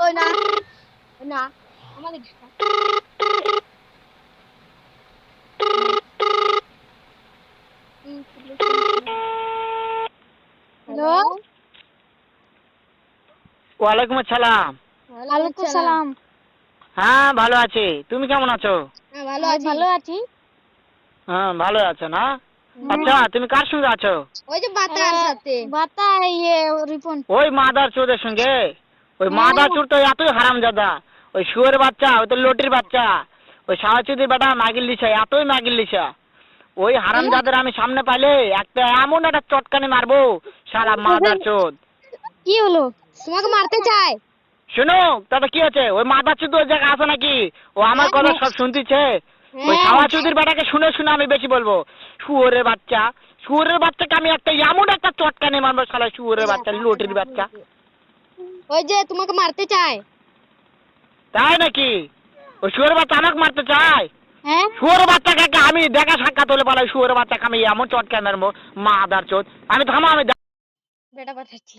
ওই না না আমাদের হ্যালো ওয়ালাইকুম আসসালাম। ওয়ালাইকুম সালাম। হ্যাঁ ভালো আছি, তুমি কেমন আছো? ভালো আছি। হ্যাঁ ভালো আছো না? আচ্ছা তুমি কার সঙ্গে আছো? ওই যে বাতার সাথে বাতা রিপন। ওই মাদার চোদের সঙ্গে? ওই মাদার চোর তো এতই হারামজাদা, ওই শুয়োরের বাচ্চা, ওই তো লটির বাচ্চা, ওই সাওয়াচুদির বেটা মাগিল লিসা, এতই মাগিল লিসা। ওই হারামজাদার আমি সামনে পাইলে একটা এমন একটা চটকানি মারবো, শালা মাদার চোদ। কি হলো? তোমাকে মারতে চায়। শোনো তাতে কি আছে, ওই মাদার চোদ ওই জায়গায় আছে নাকি? ও আমার কথা সব শুনতেছে। ওই সাওয়াচুদির বেটাকে শুনে শুনে আমি বেশি বলবো। শুয়োরের বাচ্চা, শুয়োরের বাচ্চাকে আমি একটা এমন একটা চটকানি মারবো, শালা শুয়োরের বাচ্চা, লটির বাচ্চা। ওই যে তোমাকে মারতে চায়। তাই নাকি? ওই শুয়োরের বাচ্চা আমাকে মারতে চায়? হ্যাঁ শুয়োরের বাচ্চাকে আমি দেখা সাক্ষাৎ হলে বলে শুয়োরের বাচ্চাকে আমি এমন চটকানি মারবো, মাদার চোদ। আমি থামো, আমি বেটা পাঠাচ্ছি।